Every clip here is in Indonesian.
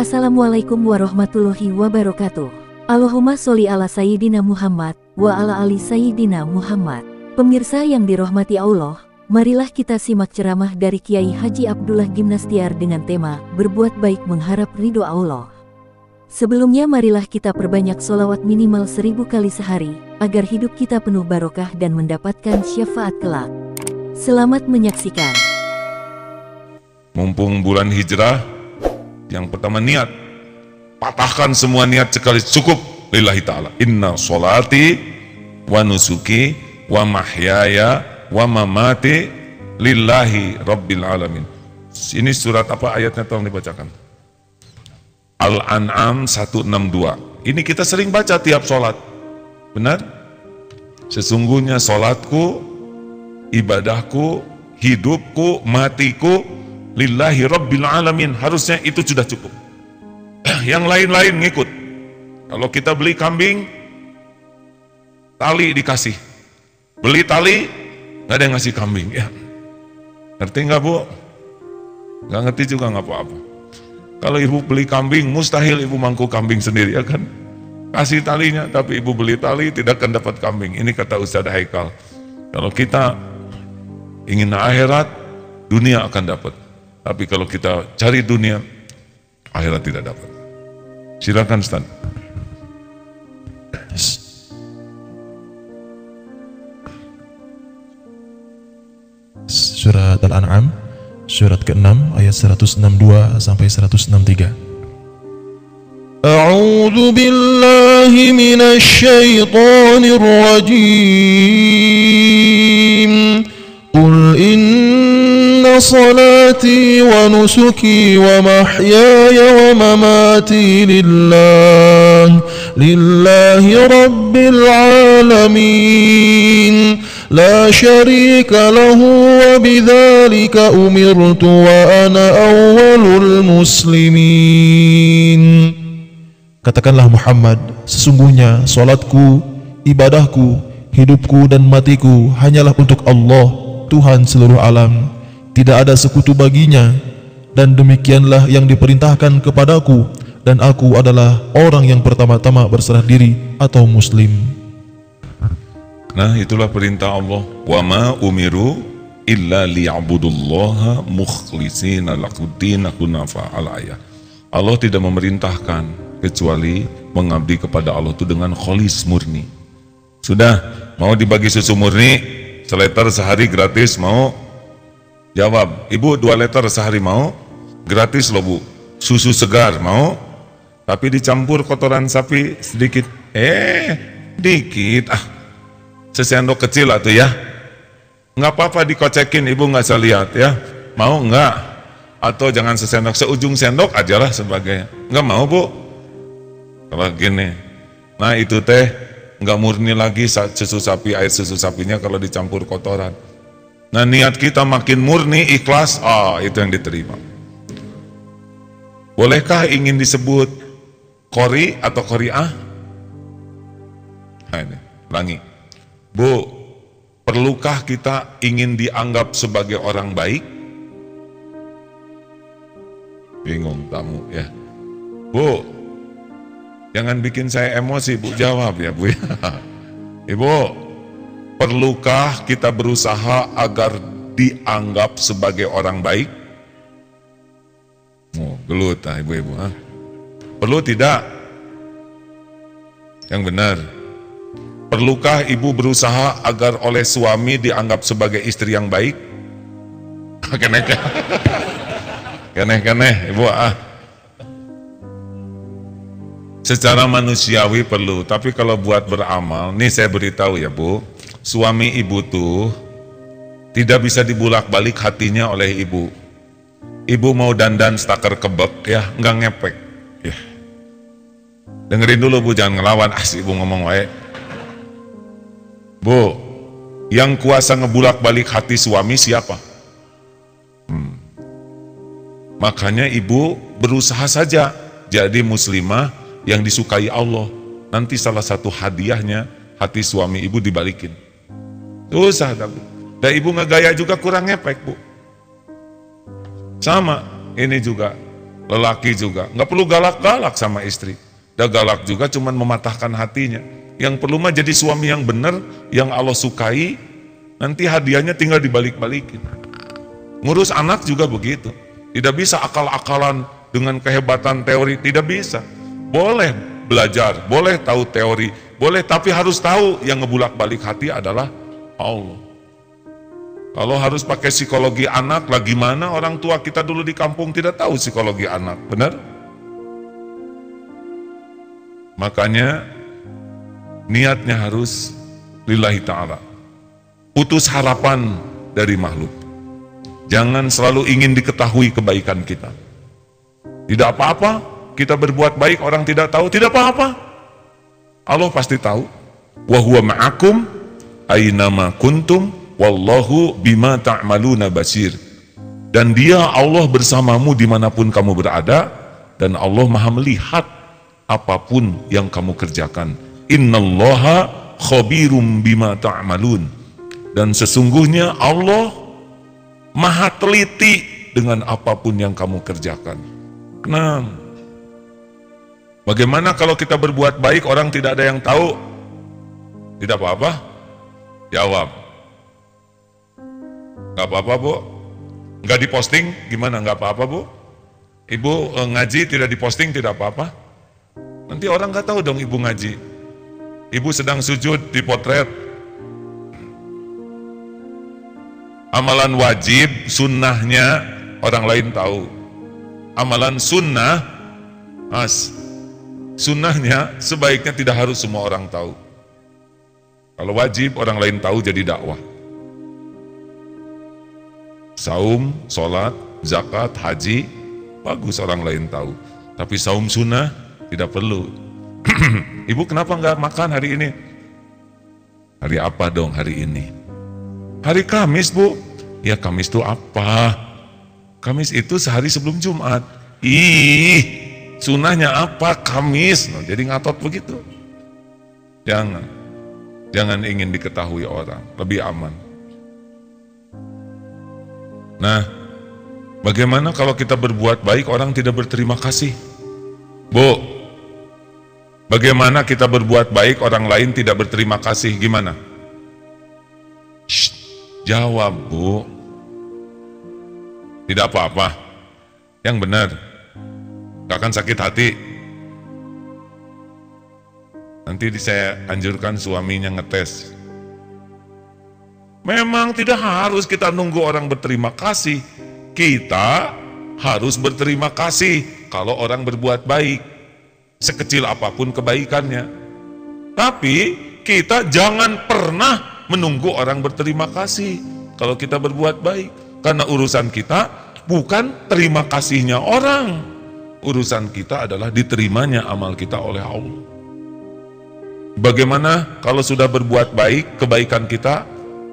Assalamualaikum warahmatullahi wabarakatuh. Allahumma sholli ala Sayyidina Muhammad wa ala ali Sayyidina Muhammad. Pemirsa yang dirahmati Allah, marilah kita simak ceramah dari Kiai Haji Abdullah Gimnastiar dengan tema Berbuat Baik Mengharap Ridho Allah. Sebelumnya marilah kita perbanyak sholawat minimal 1000 kali sehari, agar hidup kita penuh barokah dan mendapatkan syafaat kelak. Selamat menyaksikan. Mumpung bulan hijrah, yang pertama niat, patahkan semua niat sekali cukup lillahi ta'ala. Inna sholati wa nusuki wa mahyaya wa mamati lillahi rabbil alamin. Ini surat apa ayatnya, tolong dibacakan. Al-An'am 162. Ini kita sering baca tiap sholat. Benar? Sesungguhnya sholatku, ibadahku, hidupku, matiku lillahi rabbil alamin. Harusnya itu sudah cukup. Yang lain-lain ngikut. Kalau kita beli kambing, tali dikasih. Beli tali, nggak ada yang ngasih kambing. Ya, ngerti nggak bu? Nggak ngerti juga nggak apa-apa. Kalau ibu beli kambing, mustahil ibu mangku kambing sendiri, ya kan? Kasih talinya, tapi ibu beli tali tidak akan dapat kambing. Ini kata Ustaz Haikal. Kalau kita ingin akhirat, dunia akan dapat. Tapi kalau kita cari dunia, akhirat tidak dapat. Silakan Ustaz. Surat Al-An'am, surat ke-6 ayat 162 sampai 163. A'udzu billahi minasy syaithanir rajim. Qul inna salati wa nusuki wa mahyaya wa mamati lillahi rabbil alamin. La syarika lahu wa bidzalika umirtu wa ana awwalul muslimin. Katakanlah Muhammad, sesungguhnya salatku, ibadahku, hidupku dan matiku hanyalah untuk Allah, Tuhan seluruh alam. Tidak ada sekutu baginya, dan demikianlah yang diperintahkan kepadaku, dan aku adalah orang yang pertama-tama berserah diri atau muslim. Nah, itulah perintah Allah. Wa ma umiru illa liya'budullaha mukhlishina lahuddin hunafa al-ayah. Allah tidak memerintahkan kecuali mengabdi kepada Allah itu dengan kholis murni. Sudah, mau dibagi susu murni seliter sehari gratis, mau? Jawab, ibu 2 liter sehari mau? Gratis loh bu. Susu segar mau? Tapi dicampur kotoran sapi sedikit. Dikit sesendok kecil atau ya, nggak apa-apa dikocekin, ibu nggak usah lihat ya, mau nggak? Atau jangan sesendok, seujung sendok aja lah sebagainya. Nggak mau bu? Kalau gini, nah itu teh nggak murni lagi susu sapi, air susu sapinya kalau dicampur kotoran. Nah niat kita makin murni, ikhlas, itu yang diterima. Bolehkah ingin disebut qori atau qori'ah? Nah ini, ulangi. Bu, perlukah kita ingin dianggap sebagai orang baik? Bingung tamu ya. Bu, jangan bikin saya emosi, bu, jawab ya bu. Ibu, perlukah kita berusaha agar dianggap sebagai orang baik? Gelut ibu-ibu. Perlu tidak? Yang benar. Perlukah ibu berusaha agar oleh suami dianggap sebagai istri yang baik? Keneh, ibu Secara manusiawi perlu, tapi kalau buat beramal, nih saya beritahu ya bu, suami ibu tuh tidak bisa dibulak-balik hatinya oleh ibu. Ibu mau dandan stakar kebek ya, nggak ngepek. Ya. Dengerin dulu bu, jangan ngelawan, ibu ngomong wae. Bu, yang kuasa ngebulak-balik hati suami siapa? Makanya ibu berusaha saja jadi muslimah yang disukai Allah. Nanti salah satu hadiahnya hati suami ibu dibalikin. Susah bu. Dan ibu ngegaya juga kurang ngepek bu. Sama, ini juga Lelaki juga, nggak perlu galak-galak sama istri. Udah galak juga cuman mematahkan hatinya. Yang perlu mah jadi suami yang benar, yang Allah sukai, nanti hadiahnya tinggal dibalik-balikin. Ngurus anak juga begitu. Tidak bisa akal-akalan dengan kehebatan teori, tidak bisa. Boleh belajar, boleh tahu teori, boleh, tapi harus tahu yang ngebulak-balik hati adalah Allah. Kalau harus pakai psikologi anak, lah gimana orang tua kita dulu di kampung tidak tahu psikologi anak, benar? Makanya niatnya harus lillahi ta'ala. Putus harapan dari makhluk. Jangan selalu ingin diketahui kebaikan kita. Tidak apa-apa, kita berbuat baik orang tidak tahu, tidak apa-apa. Allah pasti tahu. Wa huwa ma'akum aynama kuntum wallahu bima ta'maluna basir. Dan dia Allah bersamamu dimanapun kamu berada, dan Allah maha melihat apapun yang kamu kerjakan. Innallaha khabirum bima ta'malun. Dan sesungguhnya Allah maha teliti dengan apapun yang kamu kerjakan. Nah, bagaimana kalau kita berbuat baik orang tidak ada yang tahu? Tidak apa-apa? Jawab. Gak apa-apa, Bu. Gak diposting, gimana? Gak apa-apa, Bu. Ibu ngaji tidak diposting, tidak apa-apa. Nanti orang gak tahu dong ibu ngaji. Ibu sedang sujud, dipotret. Amalan wajib, sunnahnya orang lain tahu. Amalan sunnah, sunnahnya sebaiknya tidak harus semua orang tahu. Kalau wajib orang lain tahu jadi dakwah. Saum, sholat, zakat, haji, bagus orang lain tahu. Tapi saum sunnah tidak perlu. Ibu kenapa nggak makan hari ini? Hari apa dong hari ini? Hari Kamis, Bu. Ya Kamis itu apa? Kamis itu sehari sebelum Jumat. Ih, sunnahnya apa Kamis? Nah, jadi ngatot begitu. Jangan ingin diketahui orang, lebih aman. Nah, bagaimana kalau kita berbuat baik orang tidak berterima kasih? Bu, bagaimana kita berbuat baik orang lain tidak berterima kasih? Gimana? Shh, jawab, Bu. Tidak apa-apa. Yang benar. Gak akan sakit hati. Nanti saya anjurkan suaminya ngetes. Memang tidak harus kita nunggu orang berterima kasih. Kita harus berterima kasih kalau orang berbuat baik, sekecil apapun kebaikannya. Tapi kita jangan pernah menunggu orang berterima kasih kalau kita berbuat baik. Karena urusan kita bukan terima kasihnya orang. Urusan kita adalah diterimanya amal kita oleh Allah. Bagaimana kalau sudah berbuat baik, kebaikan kita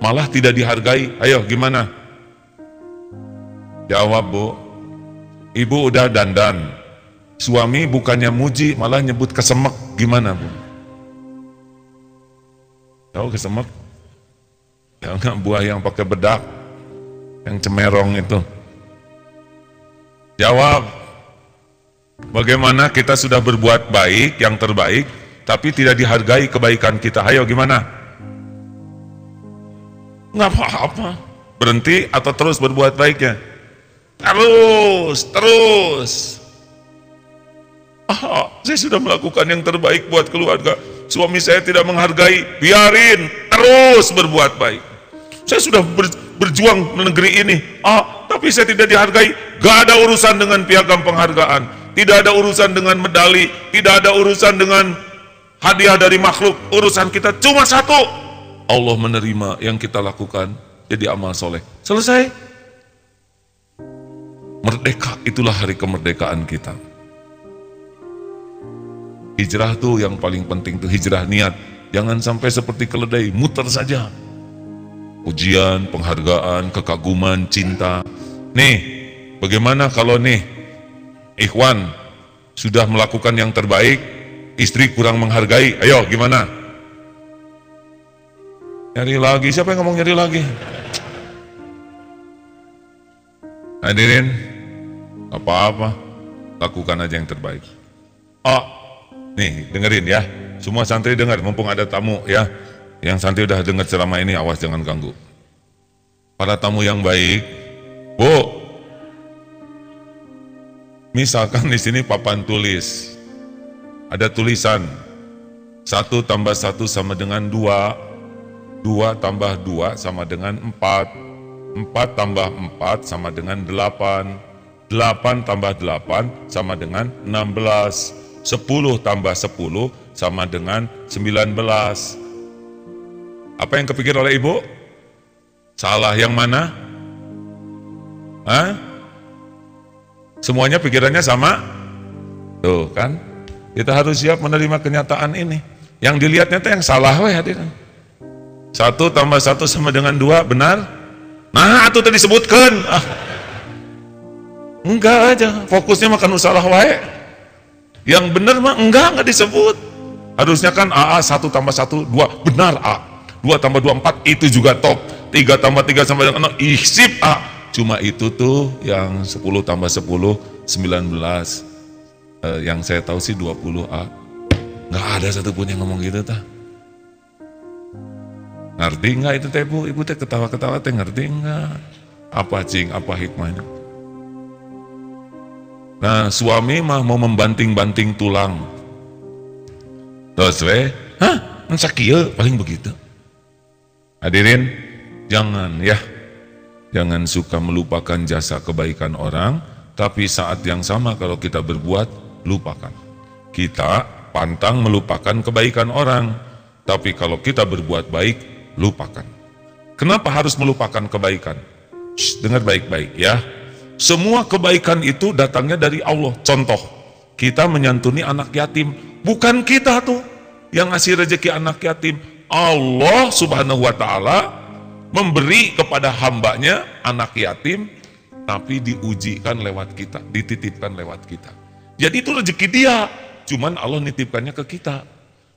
malah tidak dihargai? Ayo gimana? Jawab, Bu. Ibu udah dandan, suami bukannya muji malah nyebut kesemek. Gimana, Bu? Tahu kesemek? Jangan buah yang pakai bedak, yang cemerong itu. Jawab. Bagaimana kita sudah berbuat baik, yang terbaik, tapi tidak dihargai kebaikan kita? Ayo gimana? Nggak apa-apa. Berhenti atau terus berbuat baiknya? Terus. Saya sudah melakukan yang terbaik buat keluarga. Suami saya tidak menghargai, biarin, terus berbuat baik. Saya sudah berjuang di negeri ini, tapi saya tidak dihargai. Gak ada urusan dengan piagam penghargaan, tidak ada urusan dengan medali, tidak ada urusan dengan hadiah dari makhluk. Urusan kita cuma satu, Allah menerima yang kita lakukan jadi amal soleh. Selesai. Merdeka, itulah hari kemerdekaan kita. Hijrah tuh yang paling penting tuh, hijrah niat. Jangan sampai seperti keledai, muter saja. Ujian, penghargaan, kekaguman, cinta. Nih, bagaimana kalau nih ikhwan sudah melakukan yang terbaik, istri kurang menghargai? Ayo gimana? Nyari lagi, siapa yang ngomong nyari lagi? Hadirin, apa-apa, lakukan aja yang terbaik. Oh, nih dengerin ya, semua santri dengar, mumpung ada tamu ya. Yang santri udah dengar ceramah ini, awas jangan ganggu. Para tamu yang baik, Bu, misalkan di sini papan tulis, ada tulisan 1 tambah 1 sama dengan 2, 2 tambah 2 sama dengan 4, 4 tambah 4 sama dengan 8, 8 tambah 8 sama dengan 16, 10 tambah 10 sama dengan 19. Apa yang kepikir oleh ibu? Salah yang mana? Hah? Semuanya pikirannya sama? Tuh kan? Kita harus siap menerima kenyataan ini. Yang dilihatnya itu yang salah weh hadirin. 1 tambah 1 sama dengan 2, benar? Nah, itu tadi disebutkan. Enggak aja, fokusnya makan salah wae. Yang benar mah enggak disebut. Harusnya kan AA 1 tambah 1, 2, benar A. 2 tambah 2, 4, itu juga top. 3 tambah 3 sama dengan 6, isip A. Cuma itu tuh yang 10 tambah 10, 19. Yang saya tahu sih 20 A. Nggak ada satupun yang ngomong gitu tah. Ngerti nggak itu teh Bu? Ibu teh ketawa-ketawa teh ngerti nggak? Apa cing, apa hikmahnya? Nah, suami mah mau membanting-banting tulang. Terus hah? Sakieu paling begitu. Hadirin, jangan ya. Jangan suka melupakan jasa kebaikan orang, tapi saat yang sama kalau kita berbuat, lupakan. Kita pantang melupakan kebaikan orang, tapi kalau kita berbuat baik, lupakan. Kenapa harus melupakan kebaikan? Dengar baik-baik ya. Semua kebaikan itu datangnya dari Allah. Contoh, kita menyantuni anak yatim. Bukan kita tuh yang ngasih rezeki anak yatim. Allah subhanahu wa ta'ala memberi kepada hambanya anak yatim, tapi diujikan lewat kita, dititipkan lewat kita. Jadi itu rezeki dia, cuman Allah nitipkannya ke kita.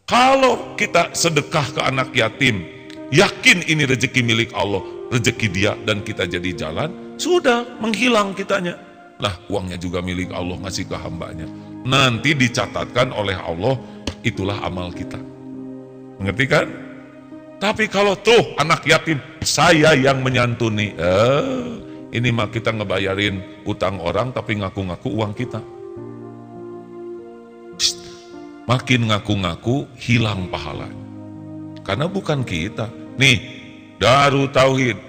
Kalau kita sedekah ke anak yatim, yakin ini rezeki milik Allah, rezeki dia dan kita jadi jalan, sudah menghilang kitanya. Lah uangnya juga milik Allah, ngasih ke hambanya. Nanti dicatatkan oleh Allah, itulah amal kita. Mengerti kan? Tapi kalau tuh anak yatim, saya yang menyantuni, ini mah kita ngebayarin utang orang tapi ngaku-ngaku uang kita. Makin ngaku-ngaku hilang pahala. Karena bukan kita. Nih, Darut Tauhid.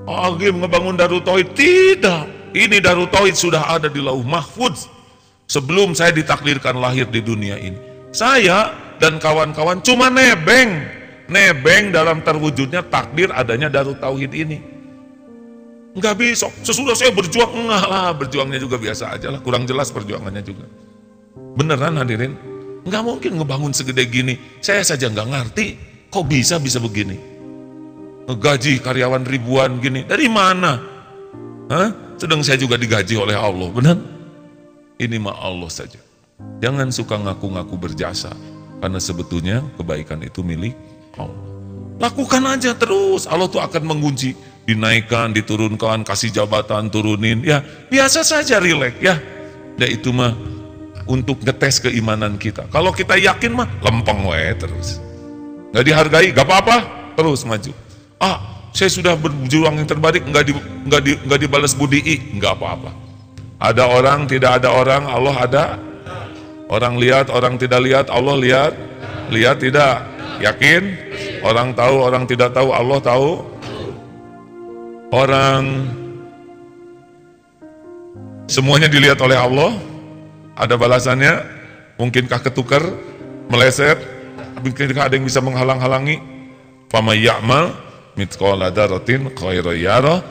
Agim ngebangun Darut Tauhid, tidak. Ini Darut Tauhid sudah ada di Lauh Mahfudz sebelum saya ditakdirkan lahir di dunia ini. Saya dan kawan-kawan cuma nebeng dalam terwujudnya takdir adanya Darut Tauhid ini. Enggak bisa, sesudah saya berjuang, enggak lah, berjuangnya juga biasa aja lah, kurang jelas perjuangannya juga. Beneran hadirin, enggak mungkin ngebangun segede gini, saya saja enggak ngerti, kok bisa begini. Ngegaji karyawan ribuan gini, dari mana? Hah? Sedang saya juga digaji oleh Allah, benar? Ini mah Allah saja. Jangan suka ngaku-ngaku berjasa, karena sebetulnya kebaikan itu milik Allah. Lakukan aja terus, Allah tuh akan mengunci, dinaikkan, diturunkan, kasih jabatan, turunin, ya biasa saja, rileks ya. Ya itu mah untuk ngetes keimanan kita. Kalau kita yakin mah lempeng we terus. Nggak dihargai, gak apa-apa, terus maju. Saya sudah berjuang yang terbaik, nggak dibalas budi, nggak apa-apa. Ada orang, tidak ada orang, Allah ada. Orang lihat, orang tidak lihat, Allah lihat. Lihat tidak? Yakin? Orang tahu, orang tidak tahu, Allah tahu. Orang semuanya dilihat oleh Allah. Ada balasannya? Mungkinkah ketukar, meleset? Mungkinkah ada yang bisa menghalang-halangi? Faman ya'mal mithqala dzarratin khairan yarah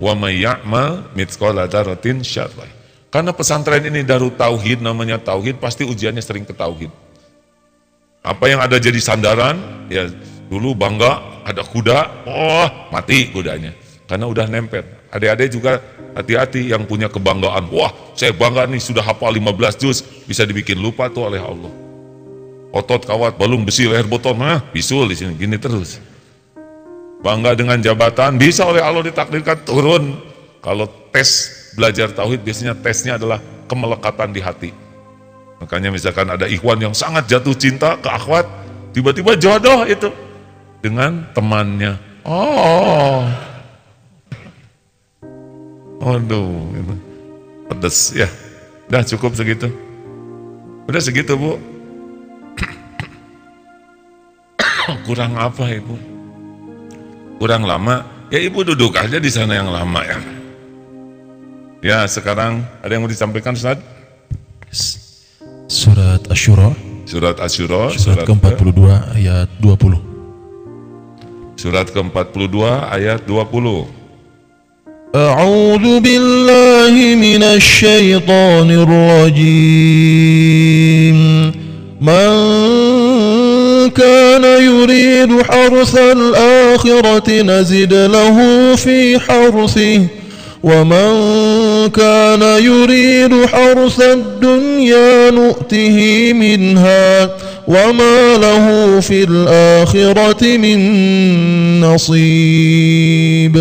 wa may ya'mal mithqala dzarratin syarran. Karena pesantren ini Darut Tauhid, namanya tauhid, pasti ujiannya sering ke tauhid. Apa yang ada jadi sandaran, ya dulu bangga ada kuda, mati kudanya karena udah nempel. Adik-adik juga hati-hati yang punya kebanggaan, wah saya bangga nih sudah hafal 15 juz, bisa dibikin lupa tuh oleh Allah. Otot kawat balung besi leher botol, bisul di sini gini terus. Bangga dengan jabatan, bisa oleh Allah ditakdirkan turun. Kalau tes belajar tauhid biasanya tesnya adalah kemelekatan di hati. Makanya misalkan ada ikhwan yang sangat jatuh cinta ke akhwat, tiba-tiba jodoh itu dengan temannya. Aduh, pedes ya. Udah cukup segitu. Udah segitu, Bu. Kurang apa, Ibu? Kurang lama? Ya Ibu duduk aja di sana yang lama ya. Ya, sekarang ada yang mau disampaikan, Ustaz? Surat Asy-Syura. Surat Asy-Syura, Surat ke-42 ayat 20. Surat ke-42 ayat 20. A'udzu billahi minasy syaithanir rajim. Man kana yuridu harsal akhirati nazid lahu fi harsihi wa man kana yuridu harsad dunya nu'tihi minha wa ma lahu fil akhirati min nasib.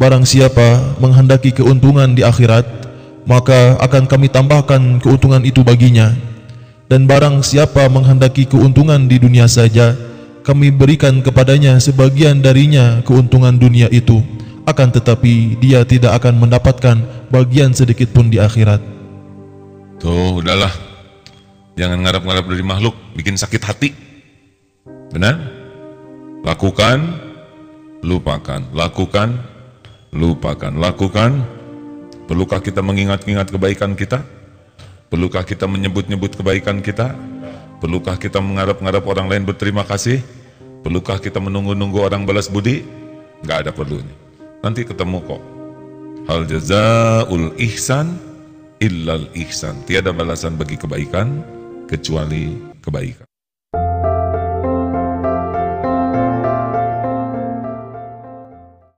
Barang siapa menghendaki keuntungan di akhirat, maka akan kami tambahkan keuntungan itu baginya. Dan barang siapa menghendaki keuntungan di dunia saja, kami berikan kepadanya sebagian darinya keuntungan dunia itu. Akan tetapi dia tidak akan mendapatkan bagian sedikit pun di akhirat. Tuh, udahlah. Jangan ngarap-ngarap dari makhluk, bikin sakit hati. Benar? Lakukan, lupakan. Lakukan, lupakan. Lakukan. Perlukah kita mengingat-ingat kebaikan kita? Perlukah kita menyebut-nyebut kebaikan kita? Perlukah kita mengharap-harap orang lain berterima kasih? Perlukah kita menunggu-nunggu orang balas budi? Gak ada perlunya. Nanti ketemu kok. Hal jazaul ihsan illal ihsan. Tiada balasan bagi kebaikan kecuali kebaikan.